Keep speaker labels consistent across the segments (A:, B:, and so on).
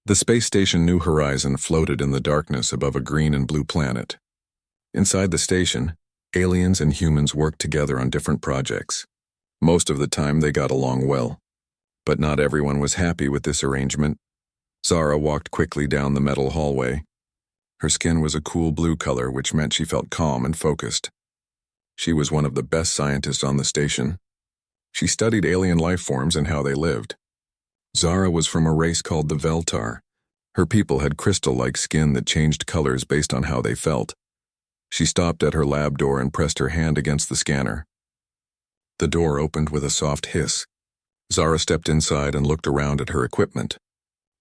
A: The space station New Horizon floated in the darkness above a green and blue planet. Inside the station, aliens and humans worked together on different projects. Most of the time they got along well. But not everyone was happy with this arrangement. Zara walked quickly down the metal hallway. Her skin was a cool blue color, which meant she felt calm and focused. She was one of the best scientists on the station. She studied alien life forms and how they lived. Zara was from a race called the Veltar. Her people had crystal-like skin that changed colors based on how they felt. She stopped at her lab door and pressed her hand against the scanner. The door opened with a soft hiss. Zara stepped inside and looked around at her equipment.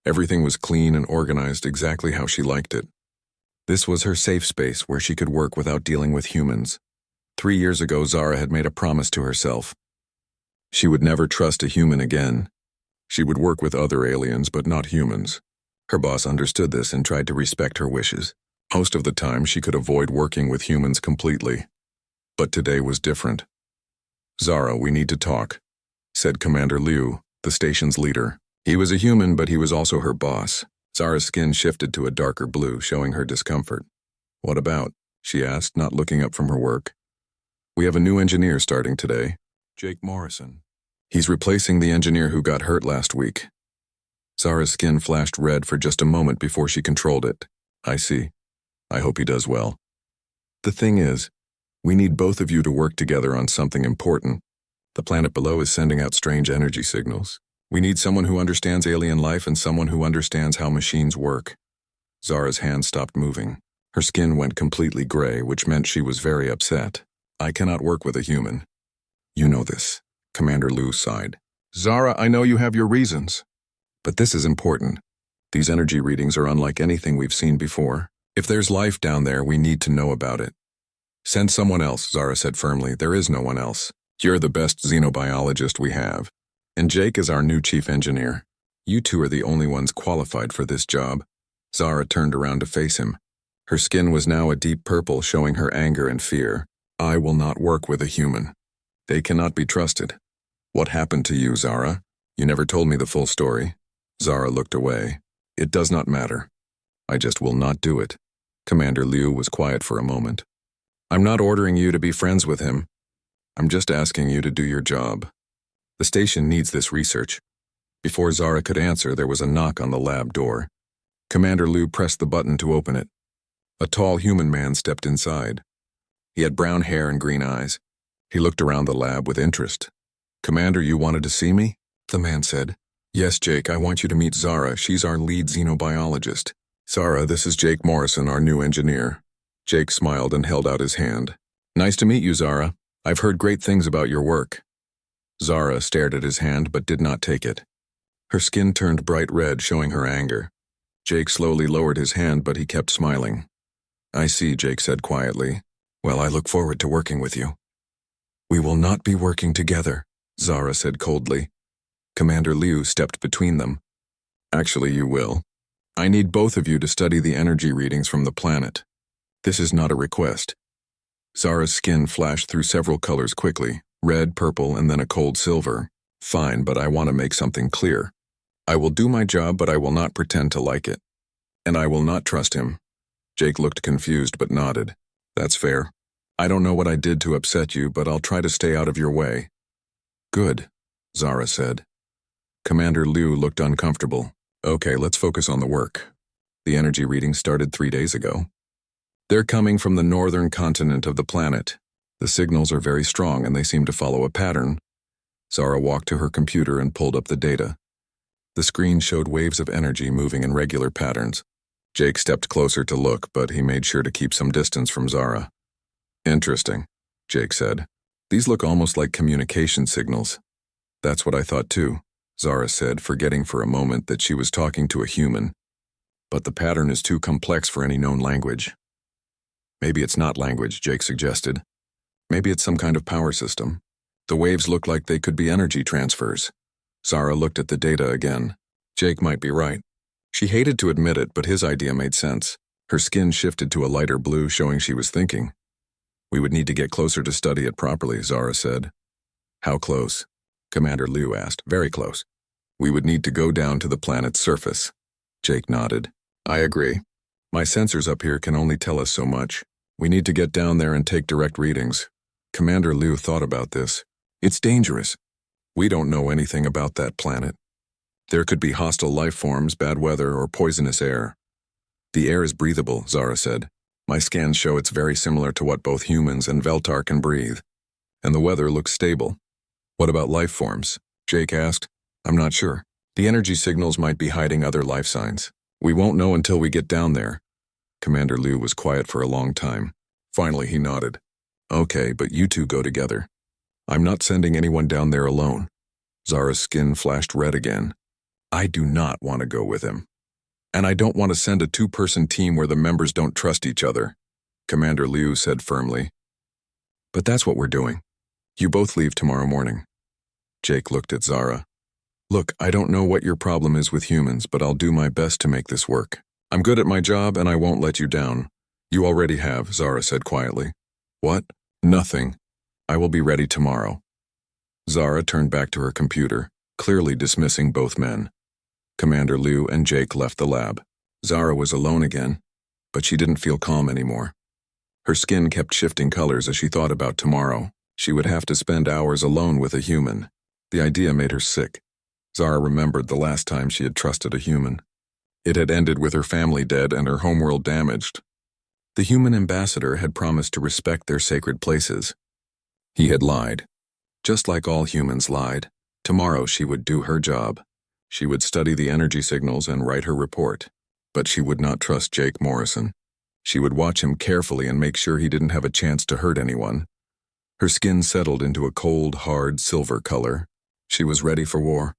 A: Everything was clean and organized exactly how she liked it. This was her safe space where she could work without dealing with humans. 3 years ago, Zara had made a promise to herself. She would never trust a human again. She would work with other aliens, but not humans. Her boss understood this and tried to respect her wishes. Most of the time, she could avoid working with humans completely. But today was different. "Zara, we need to talk," said Commander Liu, the station's leader. He was a human, but he was also her boss. Zara's skin shifted to a darker blue, showing her discomfort. "What about?" she asked, not looking up from her work. "We have a new engineer starting today, Jake Morrison. He's replacing the engineer who got hurt last week." Zara's skin flashed red for just a moment before she controlled it. "I see. I hope he does well. The thing is, we need both of you to work together on something important. The planet below is sending out strange energy signals. We need someone who understands alien life and someone who understands how machines work." Zara's hand stopped moving. Her skin went completely gray, which meant she was very upset. "I cannot work with a human." "You know this," Commander Liu sighed. "Zara, I know you have your reasons. But this is important. These energy readings are unlike anything we've seen before. If there's life down there, we need to know about it." "Send someone else," Zara said firmly. "There is no one else. You're the best xenobiologist we have. And Jake is our new chief engineer. You two are the only ones qualified for this job." Zara turned around to face him. Her skin was now a deep purple, showing her anger and fear. "I will not work with a human. They cannot be trusted." "What happened to you, Zara? You never told me the full story." Zara looked away. "It does not matter. I just will not do it." Commander Liu was quiet for a moment. "I'm not ordering you to be friends with him. I'm just asking you to do your job. The station needs this research." Before Zara could answer, there was a knock on the lab door. Commander Liu pressed the button to open it. A tall human man stepped inside. He had brown hair and green eyes. He looked around the lab with interest. "Commander, you wanted to see me?" the man said. "Yes, Jake, I want you to meet Zara. She's our lead xenobiologist." "Zara, this is Jake Morrison, our new engineer." Jake smiled and held out his hand. "Nice to meet you, Zara. I've heard great things about your work." Zara stared at his hand but did not take it. Her skin turned bright red, showing her anger. Jake slowly lowered his hand, but he kept smiling. "I see," Jake said quietly. "Well, I look forward to working with you." "We will not be working together," Zara said coldly. Commander Liu stepped between them. "Actually, you will. I need both of you to study the energy readings from the planet. This is not a request." Zara's skin flashed through several colors quickly, red, purple, and then a cold silver. "Fine, but I want to make something clear. I will do my job, but I will not pretend to like it. And I will not trust him." Jake looked confused but nodded. "That's fair. I don't know what I did to upset you, but I'll try to stay out of your way." "Good," Zara said. Commander Liu looked uncomfortable. "Okay, let's focus on the work. The energy readings started 3 days ago. They're coming from the northern continent of the planet. The signals are very strong and they seem to follow a pattern." Zara walked to her computer and pulled up the data. The screen showed waves of energy moving in regular patterns. Jake stepped closer to look, but he made sure to keep some distance from Zara. "Interesting," Jake said. "These look almost like communication signals." "That's what I thought too," Zara said, forgetting for a moment that she was talking to a human. "But the pattern is too complex for any known language." "Maybe it's not language," Jake suggested. "Maybe it's some kind of power system. The waves look like they could be energy transfers." Zara looked at the data again. Jake might be right. She hated to admit it, but his idea made sense. Her skin shifted to a lighter blue, showing she was thinking. "We would need to get closer to study it properly," Zara said. "How close?" Commander Liu asked. "Very close. We would need to go down to the planet's surface." Jake nodded. I agree. My sensors up here can only tell us so much. We need to get down there and take direct readings. Commander Liu thought about this. It's dangerous. We don't know anything about that planet. There could be hostile life forms, bad weather, or poisonous air. The air is breathable, Zara said. My scans show it's very similar to what both humans and Veltar can breathe. And the weather looks stable. What about life forms? Jake asked. I'm not sure. The energy signals might be hiding other life signs. We won't know until we get down there. Commander Liu was quiet for a long time. Finally, he nodded. Okay, but you two go together. I'm not sending anyone down there alone. Zara's skin flashed red again. I do not want to go with him. And I don't want to send a two-person team where the members don't trust each other, Commander Liu said firmly. But that's what we're doing. You both leave tomorrow morning. Jake looked at Zara. Look, I don't know what your problem is with humans, but I'll do my best to make this work. I'm good at my job and I won't let you down. You already have, Zara said quietly. What? Nothing. I will be ready tomorrow. Zara turned back to her computer, clearly dismissing both men. Commander Liu and Jake left the lab. Zara was alone again, but she didn't feel calm anymore. Her skin kept shifting colors as she thought about tomorrow. She would have to spend hours alone with a human. The idea made her sick. Zara remembered the last time she had trusted a human. It had ended with her family dead and her homeworld damaged. The human ambassador had promised to respect their sacred places. He had lied. Just like all humans lied, tomorrow she would do her job. She would study the energy signals and write her report. But she would not trust Jake Morrison. She would watch him carefully and make sure he didn't have a chance to hurt anyone. Her skin settled into a cold, hard silver color. She was ready for war.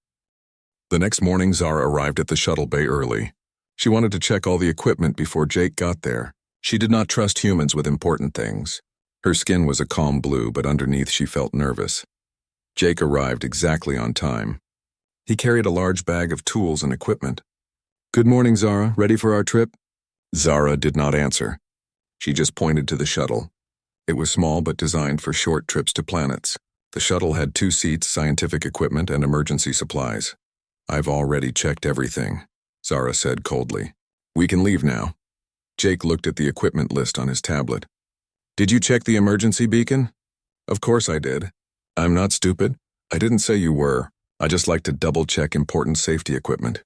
A: The next morning, Zara arrived at the shuttle bay early. She wanted to check all the equipment before Jake got there. She did not trust humans with important things. Her skin was a calm blue, but underneath she felt nervous. Jake arrived exactly on time. He carried a large bag of tools and equipment. Good morning, Zara. Ready for our trip? Zara did not answer. She just pointed to the shuttle. It was small but designed for short trips to planets. The shuttle had 2 seats, scientific equipment, and emergency supplies. I've already checked everything, Zara said coldly. We can leave now. Jake looked at the equipment list on his tablet. Did you check the emergency beacon? Of course I did. I'm not stupid. I didn't say you were. I just like to double-check important safety equipment.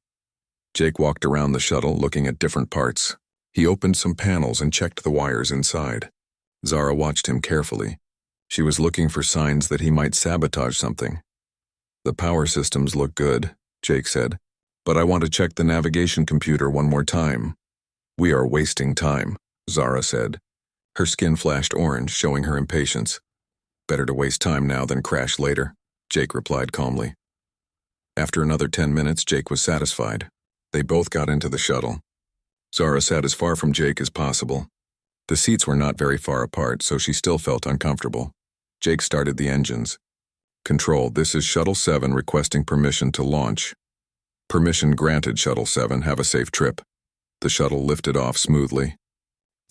A: Jake walked around the shuttle looking at different parts. He opened some panels and checked the wires inside. Zara watched him carefully. She was looking for signs that he might sabotage something. The power systems look good, Jake said, but I want to check the navigation computer one more time. We are wasting time, Zara said. Her skin flashed orange, showing her impatience. Better to waste time now than crash later, Jake replied calmly. After another 10 minutes, Jake was satisfied. They both got into the shuttle. Zara sat as far from Jake as possible. The seats were not very far apart, so she still felt uncomfortable. Jake started the engines. Control, this is Shuttle 7 requesting permission to launch. Permission granted, Shuttle 7. Have a safe trip. The shuttle lifted off smoothly.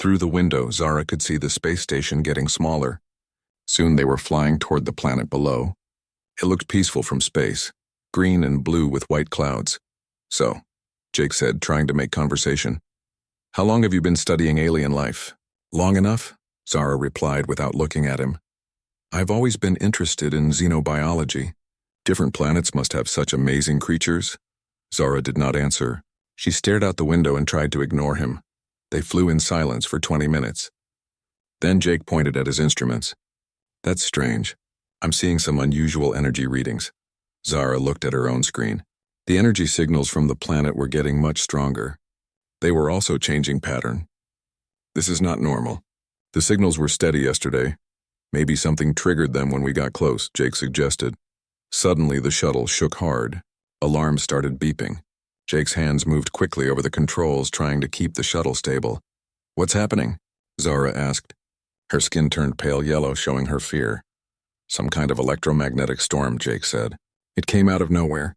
A: Through the window, Zara could see the space station getting smaller. Soon they were flying toward the planet below. It looked peaceful from space, green and blue with white clouds. So, Jake said, trying to make conversation. How long have you been studying alien life? Long enough? Zara replied without looking at him. I've always been interested in xenobiology. Different planets must have such amazing creatures. Zara did not answer. She stared out the window and tried to ignore him. They flew in silence for 20 minutes. Then Jake pointed at his instruments. That's strange. I'm seeing some unusual energy readings. Zara looked at her own screen. The energy signals from the planet were getting much stronger. They were also changing pattern. This is not normal. The signals were steady yesterday. Maybe something triggered them when we got close, Jake suggested. Suddenly the shuttle shook hard. Alarms started beeping. Jake's hands moved quickly over the controls, trying to keep the shuttle stable. What's happening? Zara asked. Her skin turned pale yellow, showing her fear. Some kind of electromagnetic storm, Jake said. It came out of nowhere.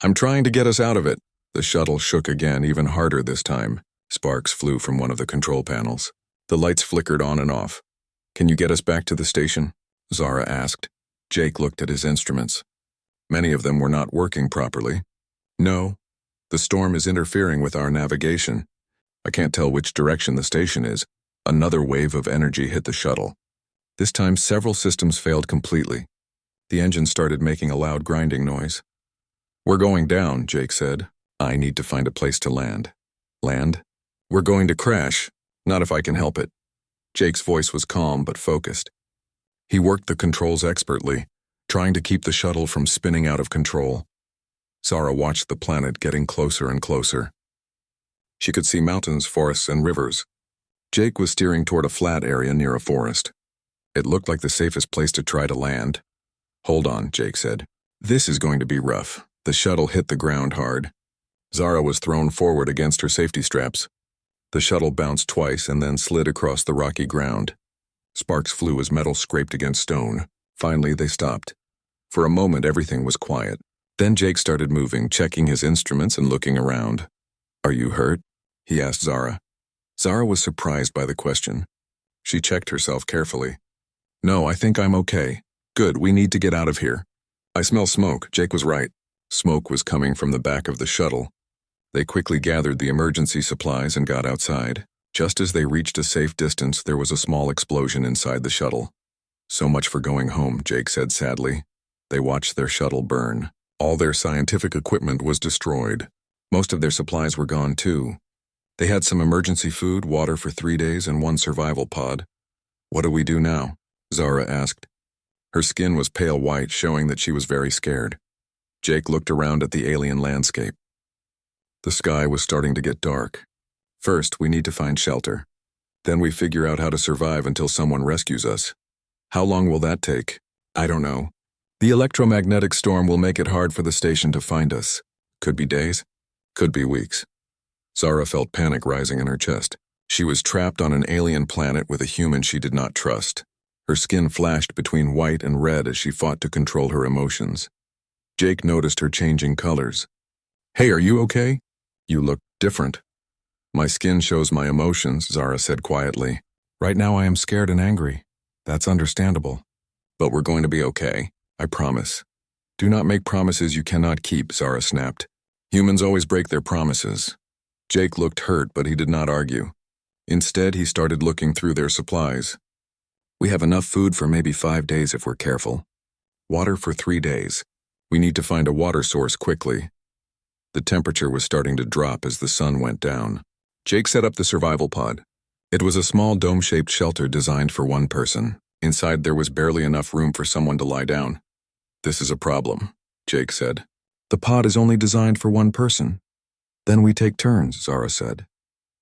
A: I'm trying to get us out of it. The shuttle shook again, even harder this time. Sparks flew from one of the control panels. The lights flickered on and off. Can you get us back to the station? Zara asked. Jake looked at his instruments. Many of them were not working properly. No. The storm is interfering with our navigation. I can't tell which direction the station is. Another wave of energy hit the shuttle. This time, several systems failed completely. The engine started making a loud grinding noise. We're going down, Jake said. I need to find a place to land. Land? We're going to crash. Not if I can help it. Jake's voice was calm but focused. He worked the controls expertly, trying to keep the shuttle from spinning out of control. Zara watched the planet getting closer and closer. She could see mountains, forests, and rivers. Jake was steering toward a flat area near a forest. It looked like the safest place to try to land. Hold on, Jake said. This is going to be rough. The shuttle hit the ground hard. Zara was thrown forward against her safety straps. The shuttle bounced twice and then slid across the rocky ground. Sparks flew as metal scraped against stone. Finally, they stopped. For a moment, everything was quiet. Then Jake started moving, checking his instruments and looking around. Are you hurt? He asked Zara. Zara was surprised by the question. She checked herself carefully. No, I think I'm okay. Good, we need to get out of here. I smell smoke. Jake was right. Smoke was coming from the back of the shuttle. They quickly gathered the emergency supplies and got outside. Just as they reached a safe distance, there was a small explosion inside the shuttle. So much for going home, Jake said sadly. They watched their shuttle burn. All their scientific equipment was destroyed. Most of their supplies were gone too. They had some emergency food, water for 3 days, and one survival pod. What do we do now? Zara asked. Her skin was pale white, showing that she was very scared. Jake looked around at the alien landscape. The sky was starting to get dark. First, we need to find shelter. Then we figure out how to survive until someone rescues us. How long will that take? I don't know. The electromagnetic storm will make it hard for the station to find us. Could be days. Could be weeks. Zara felt panic rising in her chest. She was trapped on an alien planet with a human she did not trust. Her skin flashed between white and red as she fought to control her emotions. Jake noticed her changing colors. Hey, are you okay? You look different. My skin shows my emotions, Zara said quietly. Right now I am scared and angry. That's understandable. But we're going to be okay, I promise. Do not make promises you cannot keep, Zara snapped. Humans always break their promises. Jake looked hurt, but he did not argue. Instead, he started looking through their supplies. We have enough food for maybe 5 days if we're careful. Water for 3 days. We need to find a water source quickly. The temperature was starting to drop as the sun went down. Jake set up the survival pod. It was a small dome-shaped shelter designed for one person. Inside there was barely enough room for someone to lie down. This is a problem, Jake said. The pod is only designed for one person. Then we take turns, Zara said.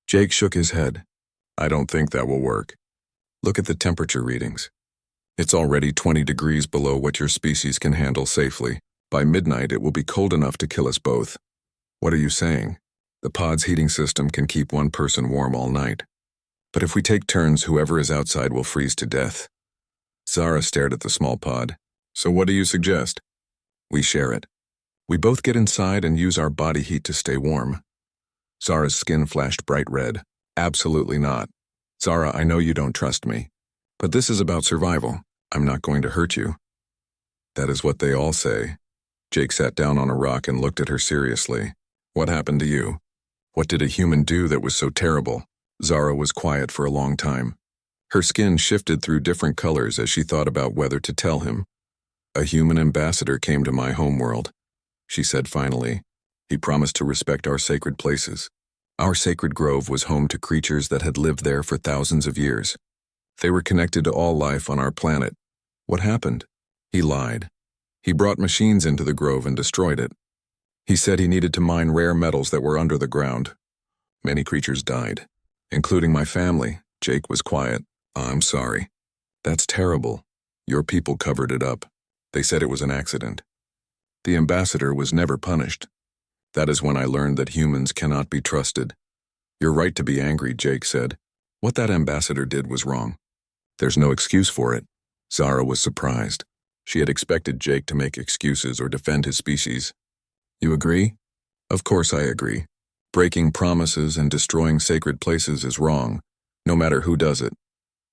A: Jake shook his head. I don't think that will work. Look at the temperature readings. It's already 20 degrees below what your species can handle safely. By midnight, it will be cold enough to kill us both. What are you saying? The pod's heating system can keep one person warm all night. But if we take turns, whoever is outside will freeze to death. Zara stared at the small pod. So what do you suggest? We share it. We both get inside and use our body heat to stay warm. Zara's skin flashed bright red. Absolutely not. Zara, I know you don't trust me. But this is about survival. I'm not going to hurt you. That is what they all say. Jake sat down on a rock and looked at her seriously. What happened to you? What did a human do that was so terrible? Zara was quiet for a long time. Her skin shifted through different colors as she thought about whether to tell him. A human ambassador came to my homeworld, she said finally. He promised to respect our sacred places. Our sacred grove was home to creatures that had lived there for thousands of years. They were connected to all life on our planet. What happened? He lied. He brought machines into the grove and destroyed it. He said he needed to mine rare metals that were under the ground. Many creatures died, including my family. Jake was quiet. I'm sorry. That's terrible. Your people covered it up. They said it was an accident. The ambassador was never punished. That is when I learned that humans cannot be trusted. You're right to be angry, Jake said. What that ambassador did was wrong. There's no excuse for it. Zara was surprised. She had expected Jake to make excuses or defend his species. You agree? Of course I agree. Breaking promises and destroying sacred places is wrong, no matter who does it.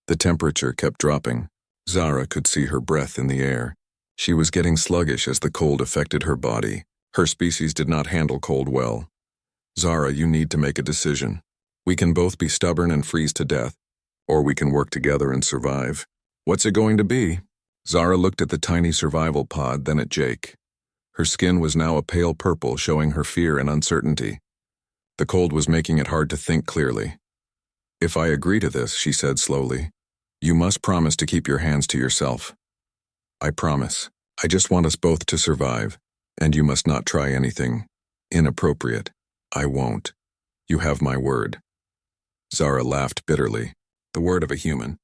A: The temperature kept dropping. Zara could see her breath in the air. She was getting sluggish as the cold affected her body. Her species did not handle cold well. Zara, you need to make a decision. We can both be stubborn and freeze to death, or we can work together and survive. What's it going to be? Zara looked at the tiny survival pod, then at Jake. Her skin was now a pale purple, showing her fear and uncertainty. The cold was making it hard to think clearly. If I agree to this, she said slowly, you must promise to keep your hands to yourself. I promise. I just want us both to survive, and you must not try anything inappropriate. I won't. You have my word. Zara laughed bitterly. The word of a human.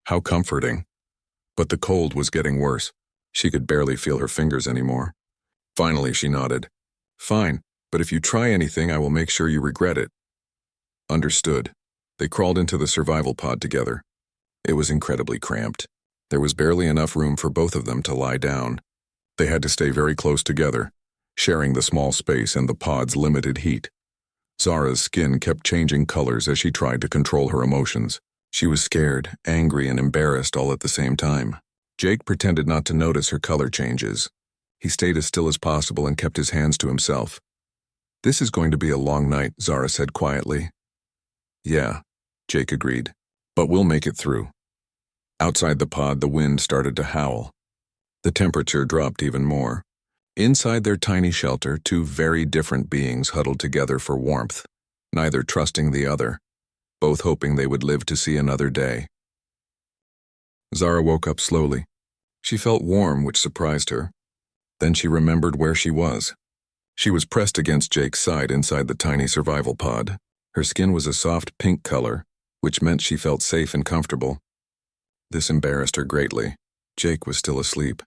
A: How comforting. But the cold was getting worse. She could barely feel her fingers anymore. Finally, she nodded. Fine, but if you try anything, I will make sure you regret it. Understood. They crawled into the survival pod together. It was incredibly cramped. There was barely enough room for both of them to lie down. They had to stay very close together, sharing the small space and the pod's limited heat. Zara's skin kept changing colors as she tried to control her emotions. She was scared, angry, and embarrassed all at the same time. Jake pretended not to notice her color changes. He stayed as still as possible and kept his hands to himself. This is going to be a long night, Zara said quietly. Yeah, Jake agreed, but we'll make it through. Outside the pod, the wind started to howl. The temperature dropped even more. Inside their tiny shelter, two very different beings huddled together for warmth, neither trusting the other, both hoping they would live to see another day. Zara woke up slowly. She felt warm, which surprised her. Then she remembered where she was. She was pressed against Jake's side inside the tiny survival pod. Her skin was a soft pink color, which meant she felt safe and comfortable. This embarrassed her greatly. Jake was still asleep.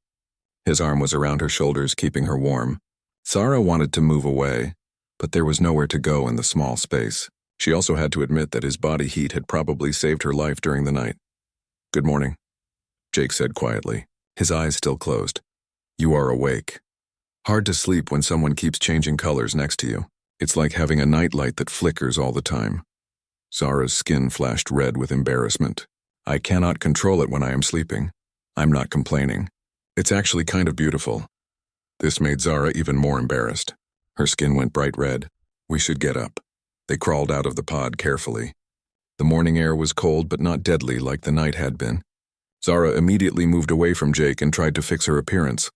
A: His arm was around her shoulders, keeping her warm. Zara wanted to move away, but there was nowhere to go in the small space. She also had to admit that his body heat had probably saved her life during the night. Good morning, Jake said quietly, his eyes still closed. You are awake. Hard to sleep when someone keeps changing colors next to you. It's like having a nightlight that flickers all the time. Zara's skin flashed red with embarrassment. I cannot control it when I am sleeping. I'm not complaining. It's actually kind of beautiful. This made Zara even more embarrassed. Her skin went bright red. We should get up. They crawled out of the pod carefully. The morning air was cold but not deadly like the night had been. Zara immediately moved away from Jake and tried to fix her appearance.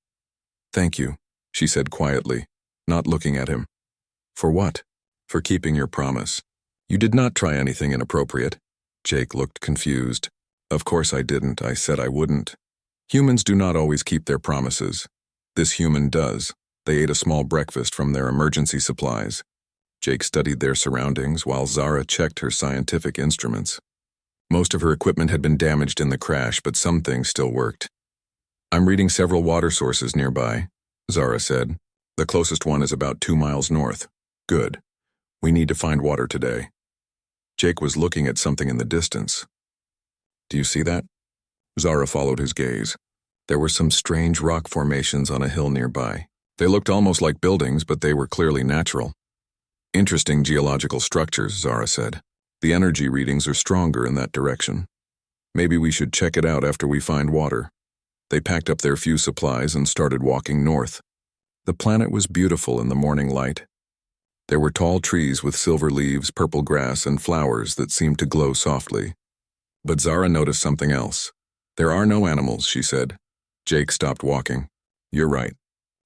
A: Thank you, she said quietly, not looking at him. For what? For keeping your promise. You did not try anything inappropriate. Jake looked confused. Of course I didn't. I said I wouldn't. Humans do not always keep their promises. This human does. They ate a small breakfast from their emergency supplies. Jake studied their surroundings while Zara checked her scientific instruments. Most of her equipment had been damaged in the crash, but some things still worked. I'm reading several water sources nearby, Zara said. The closest one is about 2 miles north. Good. We need to find water today. Jake was looking at something in the distance. Do you see that? Zara followed his gaze. There were some strange rock formations on a hill nearby. They looked almost like buildings, but they were clearly natural. Interesting geological structures, Zara said. The energy readings are stronger in that direction. Maybe we should check it out after we find water. They packed up their few supplies and started walking north. The planet was beautiful in the morning light. There were tall trees with silver leaves, purple grass, and flowers that seemed to glow softly. But Zara noticed something else. There are no animals, she said. Jake stopped walking. You're right.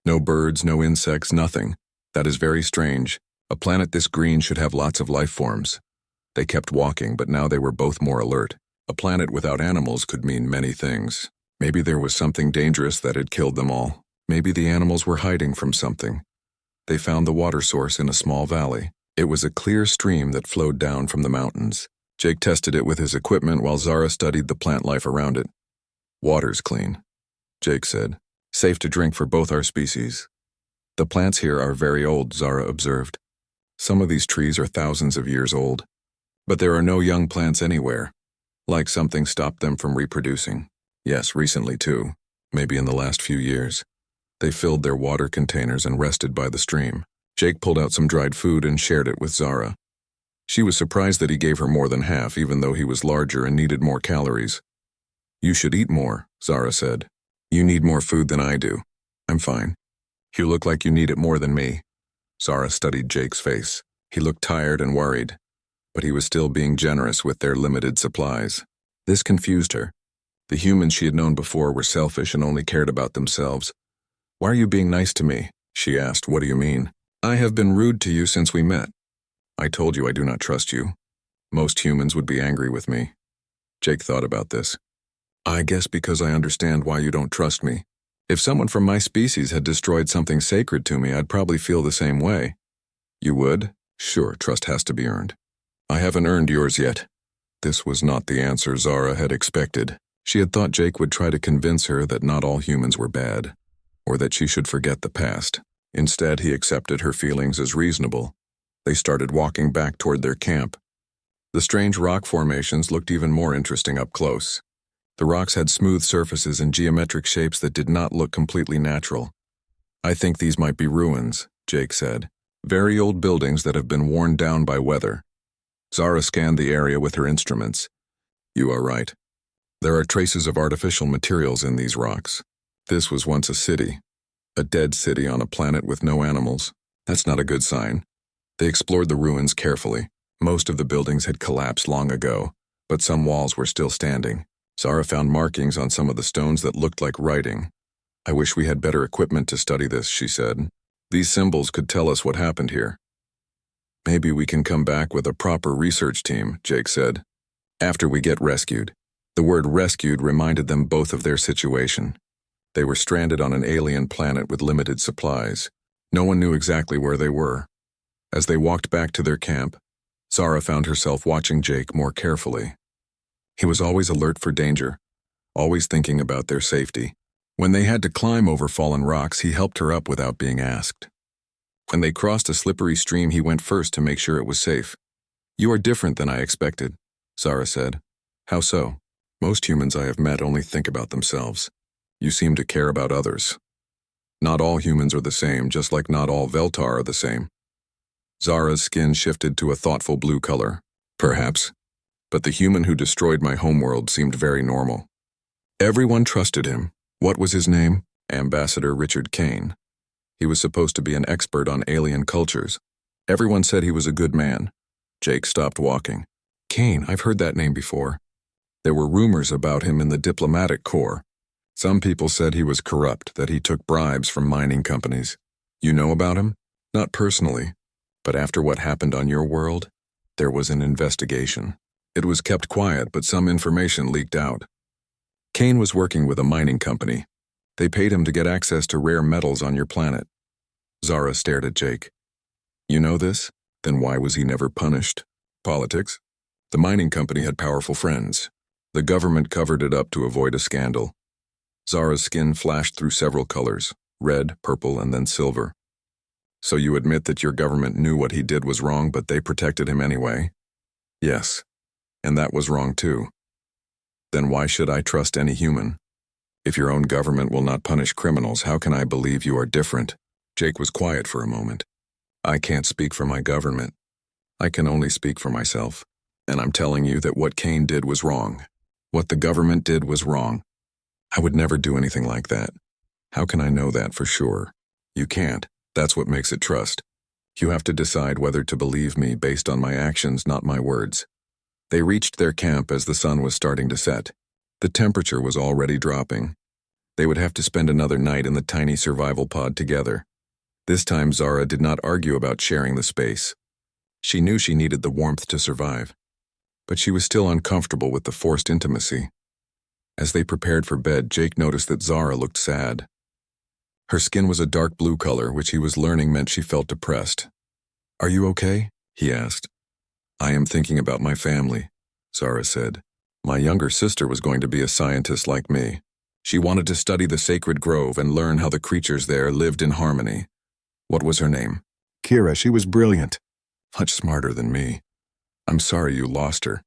A: No birds, no insects, nothing. That is very strange. A planet this green should have lots of life forms. They kept walking, but now they were both more alert. A planet without animals could mean many things. Maybe there was something dangerous that had killed them all. Maybe the animals were hiding from something. They found the water source in a small valley. It was a clear stream that flowed down from the mountains. Jake tested it with his equipment while Zara studied the plant life around it. Water's clean, Jake said. Safe to drink for both our species. The plants here are very old, Zara observed. Some of these trees are thousands of years old. But there are no young plants anywhere. Like something stopped them from reproducing. Yes, recently too. Maybe in the last few years. They filled their water containers and rested by the stream. Jake pulled out some dried food and shared it with Zara. She was surprised that he gave her more than half, even though he was larger and needed more calories. You should eat more, Zara said. You need more food than I do. I'm fine. You look like you need it more than me. Zara studied Jake's face. He looked tired and worried, but he was still being generous with their limited supplies. This confused her. The humans she had known before were selfish and only cared about themselves. "Why are you being nice to me?" she asked. "What do you mean?" "I have been rude to you since we met." "I told you I do not trust you. Most humans would be angry with me." Jake thought about this. "I guess because I understand why you don't trust me. If someone from my species had destroyed something sacred to me, I'd probably feel the same way." "You would?" "Sure, trust has to be earned." "I haven't earned yours yet." This was not the answer Zara had expected. She had thought Jake would try to convince her that not all humans were bad, or that she should forget the past. Instead, he accepted her feelings as reasonable. They started walking back toward their camp. The strange rock formations looked even more interesting up close. The rocks had smooth surfaces and geometric shapes that did not look completely natural. "I think these might be ruins," Jake said. "Very old buildings that have been worn down by weather." Zara scanned the area with her instruments. "You are right. There are traces of artificial materials in these rocks. This was once a city. A dead city on a planet with no animals. That's not a good sign." They explored the ruins carefully. Most of the buildings had collapsed long ago, but some walls were still standing. Zara found markings on some of the stones that looked like writing. "I wish we had better equipment to study this," she said. "These symbols could tell us what happened here." "Maybe we can come back with a proper research team," Jake said. "After we get rescued." The word rescued reminded them both of their situation. They were stranded on an alien planet with limited supplies. No one knew exactly where they were. As they walked back to their camp, Zara found herself watching Jake more carefully. He was always alert for danger, always thinking about their safety. When they had to climb over fallen rocks, he helped her up without being asked. When they crossed a slippery stream, he went first to make sure it was safe. "You are different than I expected," Zara said. "How so?" "Most humans I have met only think about themselves. You seem to care about others." "Not all humans are the same, just like not all Veltar are the same." Zara's skin shifted to a thoughtful blue color. "Perhaps. But the human who destroyed my homeworld seemed very normal. Everyone trusted him." "What was his name?" "Ambassador Richard Kane. He was supposed to be an expert on alien cultures. Everyone said he was a good man." Jake stopped walking. "Kane, I've heard that name before." "There were rumors about him in the diplomatic corps. Some people said he was corrupt, that he took bribes from mining companies." "You know about him?" "Not personally, but after what happened on your world, there was an investigation. It was kept quiet, but some information leaked out. Kane was working with a mining company. They paid him to get access to rare metals on your planet." Zara stared at Jake. "You know this? Then why was he never punished?" "Politics. The mining company had powerful friends. The government covered it up to avoid a scandal." Zara's skin flashed through several colors, red, purple, and then silver. "So you admit that your government knew what he did was wrong, but they protected him anyway?" "Yes. And that was wrong too." "Then why should I trust any human? If your own government will not punish criminals, how can I believe you are different?" Jake was quiet for a moment. "I can't speak for my government. I can only speak for myself. And I'm telling you that what Kane did was wrong. What the government did was wrong. I would never do anything like that." "How can I know that for sure?" "You can't. That's what makes it trust. You have to decide whether to believe me based on my actions, not my words." They reached their camp as the sun was starting to set. The temperature was already dropping. They would have to spend another night in the tiny survival pod together. This time Zara did not argue about sharing the space. She knew she needed the warmth to survive, but she was still uncomfortable with the forced intimacy. As they prepared for bed, Jake noticed that Zara looked sad. Her skin was a dark blue color, which he was learning meant she felt depressed. "Are you okay?" he asked. "I am thinking about my family," Zara said. "My younger sister was going to be a scientist like me. She wanted to study the sacred grove and learn how the creatures there lived in harmony." "What was her name?" "Kira. She was brilliant. Much smarter than me. I'm sorry you lost her.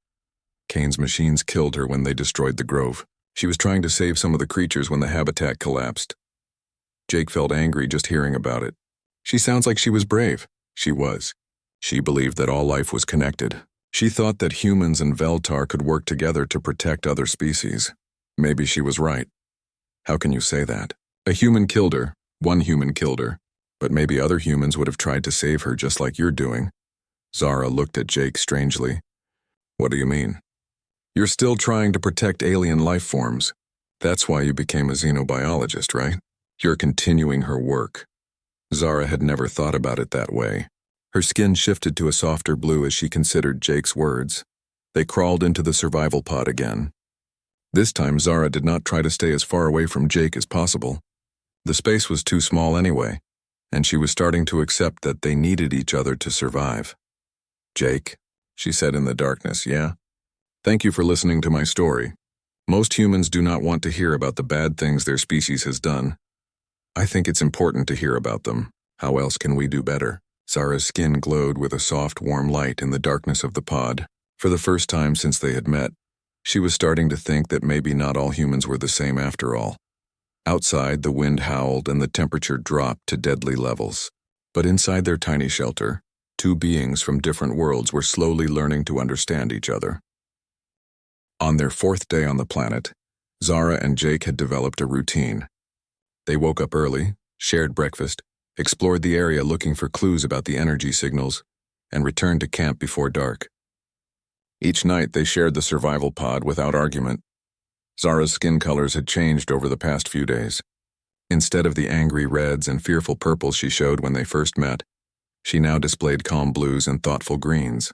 A: Kane's machines killed her when they destroyed the grove. She was trying to save some of the creatures when the habitat collapsed." Jake felt angry just hearing about it. "She sounds like she was brave." She was. She believed that all life was connected. She thought that humans and Veltar could work together to protect other species. Maybe she was right. "How can you say that? A human killed her. One human killed her. But maybe other humans would have tried to save her just like you're doing. Zara looked at Jake strangely. What do you mean? You're still trying to protect alien life forms. That's why you became a xenobiologist, right? You're continuing her work. Zara had never thought about it that way. Her skin shifted to a softer blue as she considered Jake's words. They crawled into the survival pod again. This time, Zara did not try to stay as far away from Jake as possible. The space was too small anyway, and she was starting to accept that they needed each other to survive. Jake, she said in the darkness, yeah? Thank you for listening to my story. Most humans do not want to hear about the bad things their species has done. I think it's important to hear about them. How else can we do better? Zara's skin glowed with a soft, warm light in the darkness of the pod. For the first time since they had met, she was starting to think that maybe not all humans were the same after all. Outside, the wind howled and the temperature dropped to deadly levels. But inside their tiny shelter, two beings from different worlds were slowly learning to understand each other. On their fourth day on the planet, Zara and Jake had developed a routine. They woke up early, shared breakfast, explored the area looking for clues about the energy signals, and returned to camp before dark. Each night they shared the survival pod without argument. Zara's skin colors had changed over the past few days. Instead of the angry reds and fearful purples she showed when they first met, she now displayed calm blues and thoughtful greens.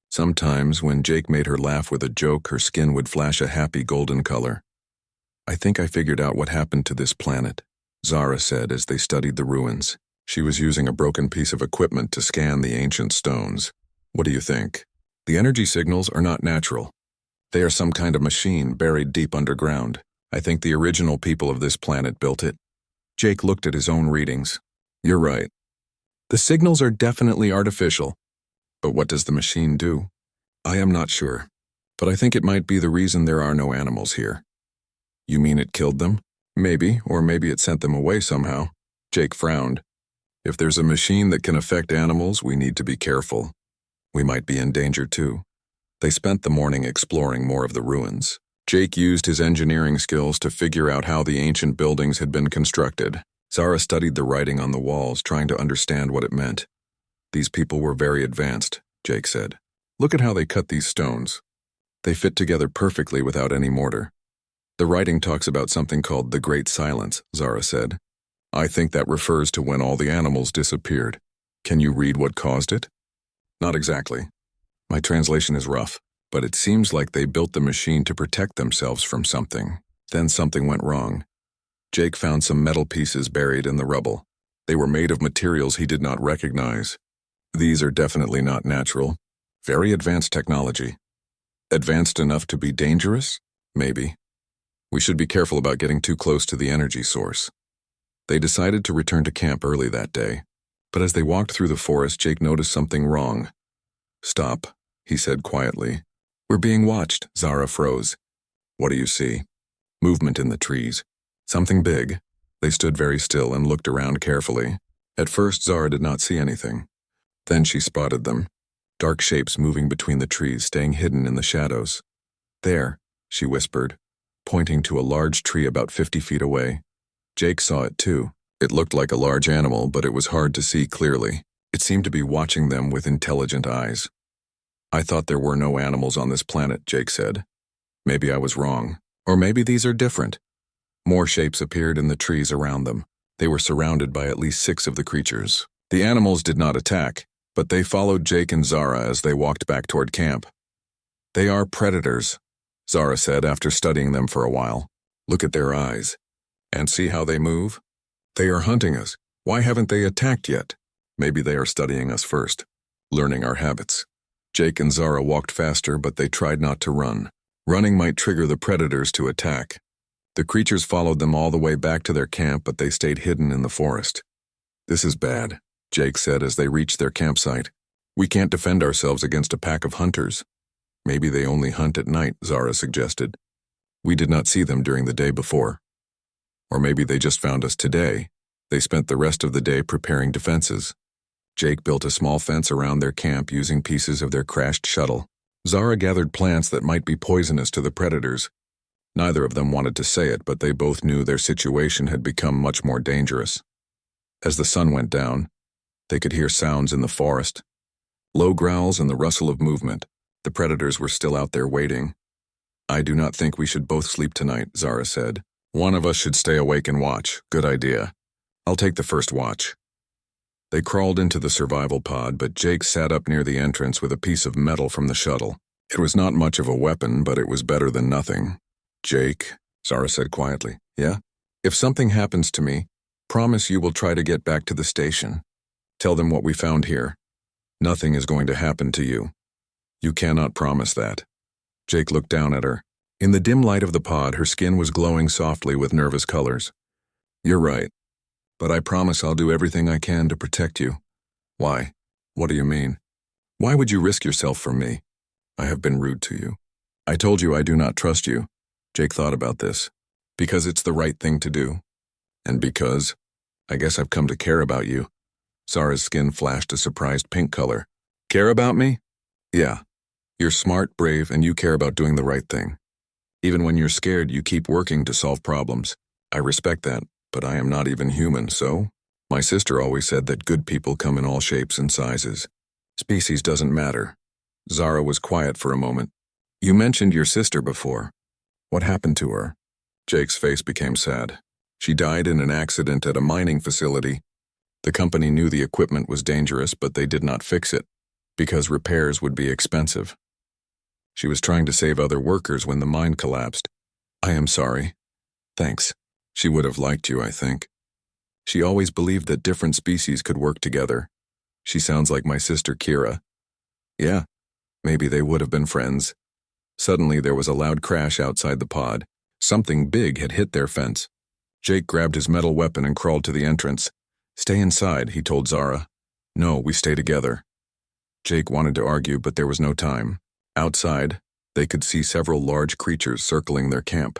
A: Sometimes, when Jake made her laugh with a joke, her skin would flash a happy golden color. I think I figured out what happened to this planet, Zara said as they studied the ruins. She was using a broken piece of equipment to scan the ancient stones. What do you think? The energy signals are not natural. They are some kind of machine buried deep underground. I think the original people of this planet built it. Jake looked at his own readings. You're right. The signals are definitely artificial. But what does the machine do? I am not sure, but I think it might be the reason there are no animals here. You mean it killed them? Maybe, or maybe it sent them away somehow. Jake frowned. If there's a machine that can affect animals, we need to be careful. We might be in danger too. They spent the morning exploring more of the ruins. Jake used his engineering skills to figure out how the ancient buildings had been constructed. Zara studied the writing on the walls, trying to understand what it meant. These people were very advanced, Jake said. Look at how they cut these stones. They fit together perfectly without any mortar. The writing talks about something called the Great Silence, Zara said. I think that refers to when all the animals disappeared. Can you read what caused it? Not exactly. My translation is rough, but it seems like they built the machine to protect themselves from something. Then something went wrong. Jake found some metal pieces buried in the rubble. They were made of materials he did not recognize. These are definitely not natural. Very advanced technology. Advanced enough to be dangerous? Maybe. We should be careful about getting too close to the energy source. They decided to return to camp early that day. But as they walked through the forest, Jake noticed something wrong. Stop, he said quietly. We're being watched. Zara froze. What do you see? Movement in the trees. Something big. They stood very still and looked around carefully. At first, Zara did not see anything. Then she spotted them. Dark shapes moving between the trees, staying hidden in the shadows. There, she whispered, pointing to a large tree about 50 feet away. Jake saw it too. It looked like a large animal, but it was hard to see clearly. It seemed to be watching them with intelligent eyes. I thought there were no animals on this planet, Jake said. Maybe I was wrong. Or maybe these are different. More shapes appeared in the trees around them. They were surrounded by at least 6 of the creatures. The animals did not attack, but they followed Jake and Zara as they walked back toward camp. They are predators, Zara said after studying them for a while. Look at their eyes. And see how they move? They are hunting us. Why haven't they attacked yet? Maybe they are studying us first, learning our habits. Jake and Zara walked faster, but they tried not to run. Running might trigger the predators to attack. The creatures followed them all the way back to their camp, but they stayed hidden in the forest. This is bad, Jake said as they reached their campsite. We can't defend ourselves against a pack of hunters. Maybe they only hunt at night, Zara suggested. We did not see them during the day before. Or maybe they just found us today. They spent the rest of the day preparing defenses. Jake built a small fence around their camp using pieces of their crashed shuttle. Zara gathered plants that might be poisonous to the predators. Neither of them wanted to say it, but they both knew their situation had become much more dangerous. As the sun went down, they could hear sounds in the forest. Low growls and the rustle of movement. The predators were still out there waiting. I do not think we should both sleep tonight, Zara said. One of us should stay awake and watch. Good idea. I'll take the first watch. They crawled into the survival pod, but Jake sat up near the entrance with a piece of metal from the shuttle. It was not much of a weapon, but it was better than nothing. Jake, Zara said quietly. Yeah? If something happens to me, promise you will try to get back to the station. Tell them what we found here. Nothing is going to happen to you. You cannot promise that. Jake looked down at her. In the dim light of the pod, her skin was glowing softly with nervous colors. You're right. But I promise I'll do everything I can to protect you. Why? What do you mean? Why would you risk yourself for me? I have been rude to you. I told you I do not trust you. Jake thought about this. Because it's the right thing to do. And because, I guess I've come to care about you. Zara's skin flashed a surprised pink color. Care about me? Yeah. You're smart, brave, and you care about doing the right thing. Even when you're scared, you keep working to solve problems. I respect that. But I am not even human, so? My sister always said that good people come in all shapes and sizes. Species doesn't matter. Zara was quiet for a moment. You mentioned your sister before. What happened to her? Jake's face became sad. She died in an accident at a mining facility. The company knew the equipment was dangerous, but they did not fix it, because repairs would be expensive. She was trying to save other workers when the mine collapsed. I am sorry. Thanks. She would have liked you, I think. She always believed that different species could work together. She sounds like my sister Kira. Yeah, maybe they would have been friends. Suddenly there was a loud crash outside the pod. Something big had hit their fence. Jake grabbed his metal weapon and crawled to the entrance. Stay inside, he told Zara. No, we stay together. Jake wanted to argue, but there was no time. Outside, they could see several large creatures circling their camp.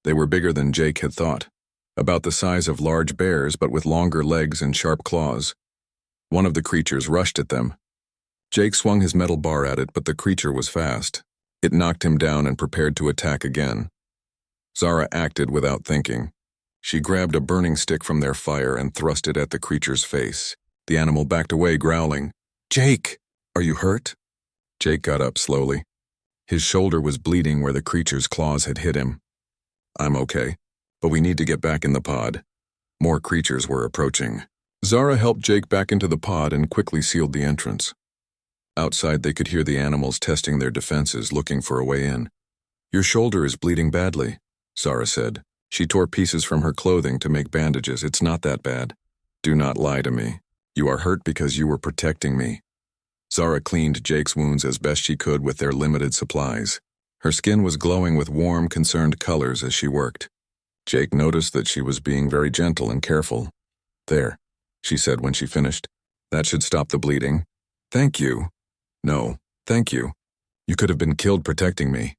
A: They were bigger than Jake had thought, about the size of large bears but with longer legs and sharp claws. One of the creatures rushed at them. Jake swung his metal bar at it, but the creature was fast. It knocked him down and prepared to attack again. Zara acted without thinking. She grabbed a burning stick from their fire and thrust it at the creature's face. The animal backed away, growling. Jake, are you hurt? Jake got up slowly. His shoulder was bleeding where the creature's claws had hit him. I'm okay, but we need to get back in the pod. More creatures were approaching. Zara helped Jake back into the pod and quickly sealed the entrance. Outside, they could hear the animals testing their defenses, looking for a way in. Your shoulder is bleeding badly, Zara said. She tore pieces from her clothing to make bandages. It's not that bad. Do not lie to me. You are hurt because you were protecting me. Zara cleaned Jake's wounds as best she could with their limited supplies. Her skin was glowing with warm, concerned colors as she worked. Jake noticed that she was being very gentle and careful. There, she said when she finished. That should stop the bleeding. Thank you. No, thank you. You could have been killed protecting me.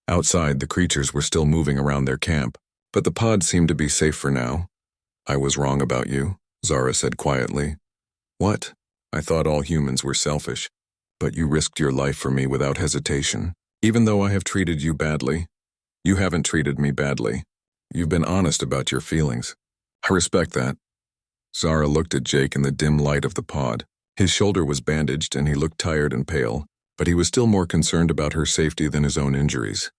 A: Outside, the creatures were still moving around their camp, but the pod seemed to be safe for now. I was wrong about you, Zara said quietly. What? I thought all humans were selfish, but you risked your life for me without hesitation. Even though I have treated you badly, you haven't treated me badly. You've been honest about your feelings. I respect that. Zara looked at Jake in the dim light of the pod. His shoulder was bandaged and he looked tired and pale, but he was still more concerned about her safety than his own injuries.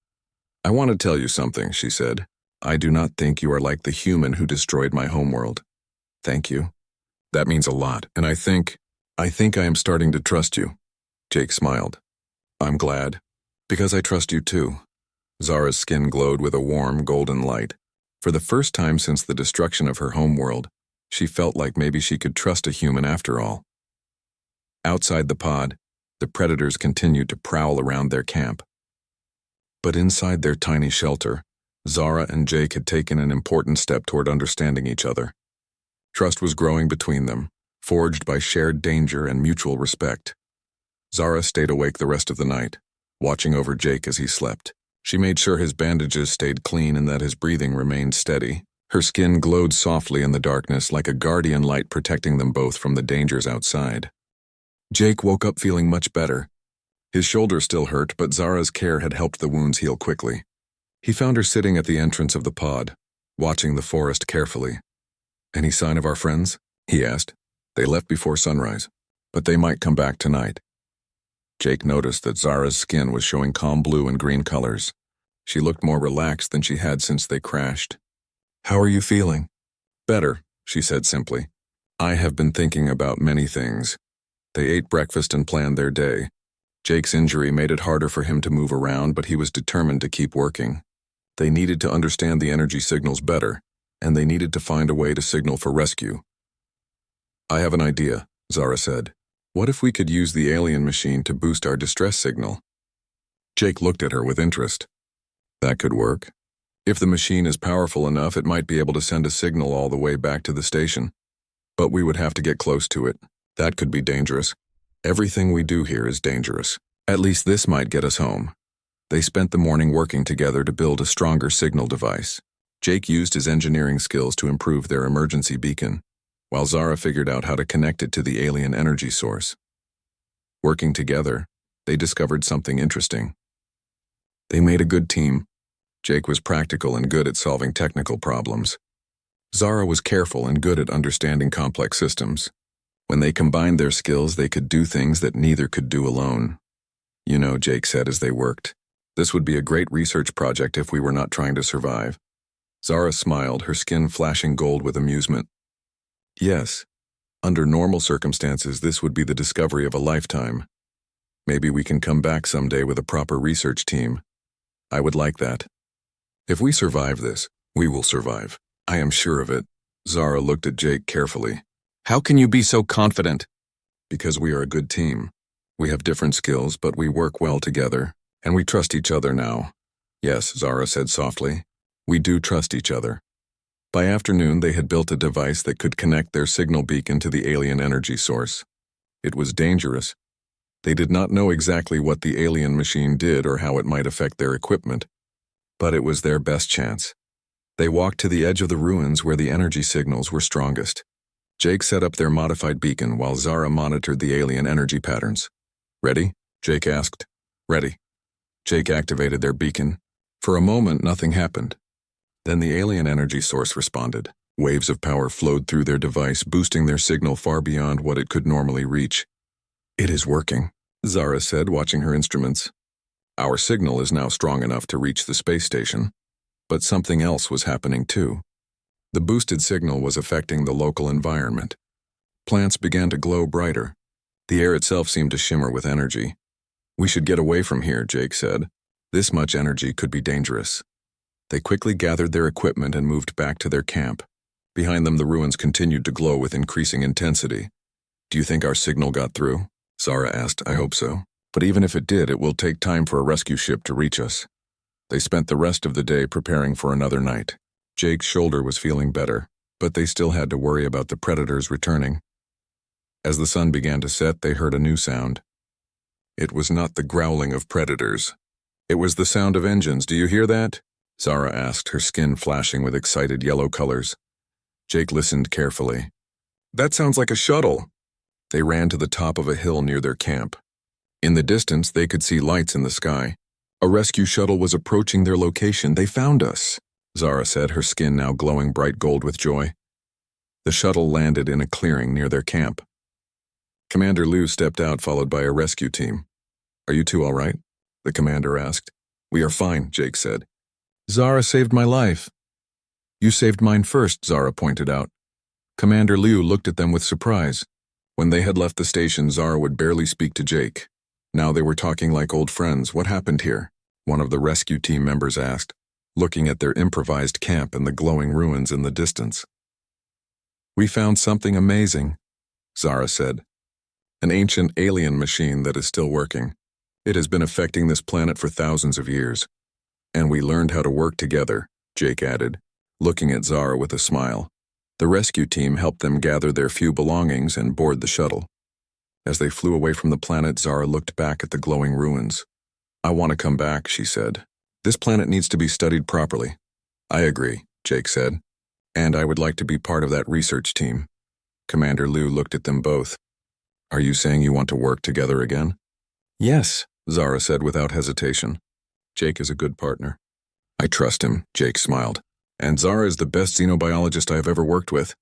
A: I want to tell you something, she said. I do not think you are like the human who destroyed my homeworld. Thank you. That means a lot, and I think I am starting to trust you. Jake smiled. I'm glad. Because I trust you too. Zara's skin glowed with a warm, golden light. For the first time since the destruction of her homeworld, she felt like maybe she could trust a human after all. Outside the pod, the predators continued to prowl around their camp. But inside their tiny shelter, Zara and Jake had taken an important step toward understanding each other. Trust was growing between them, forged by shared danger and mutual respect. Zara stayed awake the rest of the night, watching over Jake as he slept. She made sure his bandages stayed clean and that his breathing remained steady. Her skin glowed softly in the darkness like a guardian light protecting them both from the dangers outside. Jake woke up feeling much better. His shoulder still hurt, but Zara's care had helped the wounds heal quickly. He found her sitting at the entrance of the pod, watching the forest carefully. Any sign of our friends? He asked. They left before sunrise. but they might come back tonight. Jake noticed that Zara's skin was showing calm blue and green colors. She looked more relaxed than she had since they crashed. "How are you feeling?" "Better," she said simply. "I have been thinking about many things." They ate breakfast and planned their day. Jake's injury made it harder for him to move around, but he was determined to keep working. They needed to understand the energy signals better, and they needed to find a way to signal for rescue. "I have an idea," Zara said. "What if we could use the alien machine to boost our distress signal?" Jake looked at her with interest. "That could work. If the machine is powerful enough, it might be able to send a signal all the way back to the station. But we would have to get close to it. That could be dangerous. Everything we do here is dangerous. At least this might get us home." They spent the morning working together to build a stronger signal device. Jake used his engineering skills to improve their emergency beacon, while Zara figured out how to connect it to the alien energy source. Working together, they discovered something interesting. They made a good team. Jake was practical and good at solving technical problems. Zara was careful and good at understanding complex systems. When they combined their skills, they could do things that neither could do alone. "You know," Jake said as they worked, "this would be a great research project if we were not trying to survive." Zara smiled, her skin flashing gold with amusement. "Yes, under normal circumstances, this would be the discovery of a lifetime. Maybe we can come back someday with a proper research team. I would like that. If we survive this, we will survive. I am sure of it." Zara looked at Jake carefully. "How can you be so confident?" "Because we are a good team. We have different skills, but we work well together, and we trust each other now." "Yes," Zara said softly. "We do trust each other." By afternoon, they had built a device that could connect their signal beacon to the alien energy source. It was dangerous. They did not know exactly what the alien machine did or how it might affect their equipment, but it was their best chance. They walked to the edge of the ruins where the energy signals were strongest. Jake set up their modified beacon while Zara monitored the alien energy patterns. "Ready?" Jake asked. "Ready." Jake activated their beacon. For a moment, nothing happened. Then the alien energy source responded. Waves of power flowed through their device, boosting their signal far beyond what it could normally reach. "It is working," Zara said, watching her instruments. "Our signal is now strong enough to reach the space station." But something else was happening too. The boosted signal was affecting the local environment. Plants began to glow brighter. The air itself seemed to shimmer with energy. "We should get away from here," Jake said. "This much energy could be dangerous." They quickly gathered their equipment and moved back to their camp. Behind them, the ruins continued to glow with increasing intensity. "Do you think our signal got through?" Zara asked. "I hope so. But even if it did, it will take time for a rescue ship to reach us." They spent the rest of the day preparing for another night. Jake's shoulder was feeling better, but they still had to worry about the predators returning. As the sun began to set, they heard a new sound. It was not the growling of predators. It was the sound of engines. "Do you hear that?" Zara asked, her skin flashing with excited yellow colors. Jake listened carefully. "That sounds like a shuttle." They ran to the top of a hill near their camp. In the distance, they could see lights in the sky. A rescue shuttle was approaching their location. "They found us," Zara said, her skin now glowing bright gold with joy. The shuttle landed in a clearing near their camp. Commander Liu stepped out, followed by a rescue team. "Are you two all right?" the commander asked. "We are fine," Jake said. "Zara saved my life." "You saved mine first," Zara pointed out. Commander Liu looked at them with surprise. When they had left the station, Zara would barely speak to Jake. Now they were talking like old friends. "What happened here?" one of the rescue team members asked, looking at their improvised camp and the glowing ruins in the distance. "We found something amazing," Zara said. "An ancient alien machine that is still working. It has been affecting this planet for thousands of years. And we learned how to work together," Jake added, looking at Zara with a smile. The rescue team helped them gather their few belongings and board the shuttle. As they flew away from the planet, Zara looked back at the glowing ruins. "I want to come back," she said. "This planet needs to be studied properly." "I agree," Jake said. "And I would like to be part of that research team." Commander Liu looked at them both. "Are you saying you want to work together again?" "Yes," Zara said without hesitation. "Jake is a good partner." "I trust him," Jake smiled. "And Zara is the best xenobiologist I have ever worked with.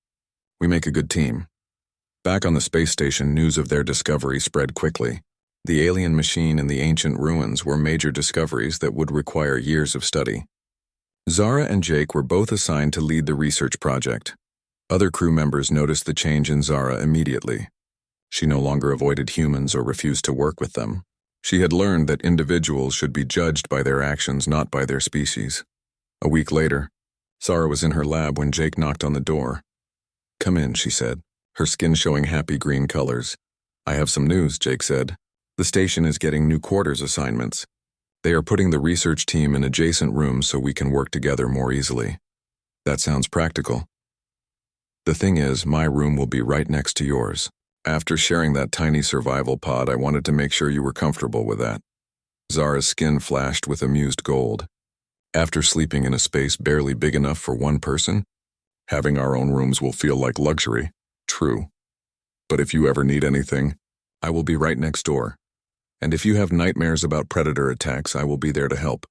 A: We make a good team." Back on the space station, news of their discovery spread quickly. The alien machine and the ancient ruins were major discoveries that would require years of study. Zara and Jake were both assigned to lead the research project. Other crew members noticed the change in Zara immediately. She no longer avoided humans or refused to work with them. She had learned that individuals should be judged by their actions, not by their species. A week later, Zara was in her lab when Jake knocked on the door. "Come in," she said, her skin showing happy green colors. "I have some news," Jake said. "The station is getting new quarters assignments. They are putting the research team in adjacent rooms so we can work together more easily." "That sounds practical." "The thing is, my room will be right next to yours. After sharing that tiny survival pod, I wanted to make sure you were comfortable with that." Zara's skin flashed with amused gold. "After sleeping in a space barely big enough for one person, having our own rooms will feel like luxury." "True. But if you ever need anything, I will be right next door. And if you have nightmares about predator attacks, I will be there to help."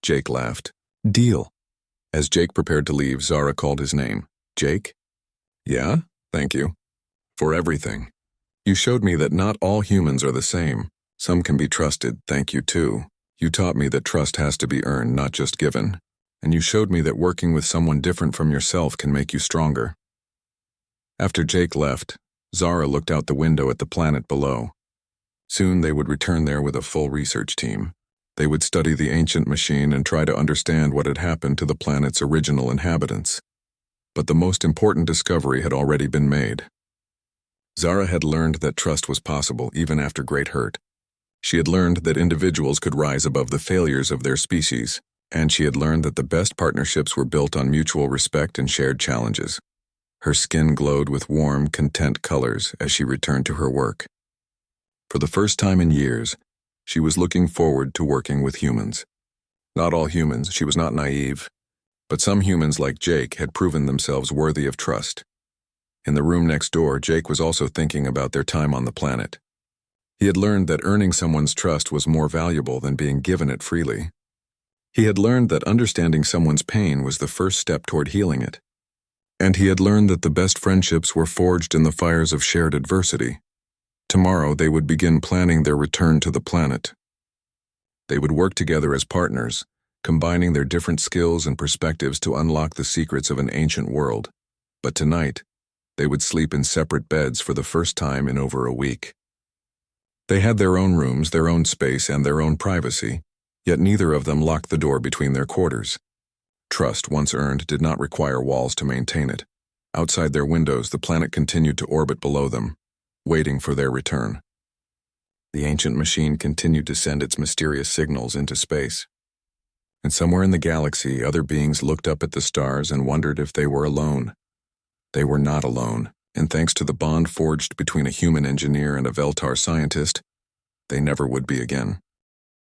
A: Jake laughed. "Deal." As Jake prepared to leave, Zara called his name. "Jake?" "Yeah, thank you. For everything. You showed me that not all humans are the same. Some can be trusted, thank you too. You taught me that trust has to be earned, not just given. And you showed me that working with someone different from yourself can make you stronger." After Jake left, Zara looked out the window at the planet below. Soon they would return there with a full research team. They would study the ancient machine and try to understand what had happened to the planet's original inhabitants. But the most important discovery had already been made. Zara had learned that trust was possible even after great hurt. She had learned that individuals could rise above the failures of their species, and she had learned that the best partnerships were built on mutual respect and shared challenges. Her skin glowed with warm, content colors as she returned to her work. For the first time in years, she was looking forward to working with humans. Not all humans, she was not naive, but some humans like Jake had proven themselves worthy of trust. In the room next door, Jake was also thinking about their time on the planet. He had learned that earning someone's trust was more valuable than being given it freely. He had learned that understanding someone's pain was the first step toward healing it. And he had learned that the best friendships were forged in the fires of shared adversity. Tomorrow, they would begin planning their return to the planet. They would work together as partners, combining their different skills and perspectives to unlock the secrets of an ancient world. But tonight, they would sleep in separate beds for the first time in over a week. They had their own rooms, their own space, and their own privacy, yet neither of them locked the door between their quarters. Trust, once earned, did not require walls to maintain it. Outside their windows, the planet continued to orbit below them, waiting for their return. The ancient machine continued to send its mysterious signals into space. And somewhere in the galaxy, other beings looked up at the stars and wondered if they were alone. They were not alone, and thanks to the bond forged between a human engineer and a Veltar scientist, they never would be again.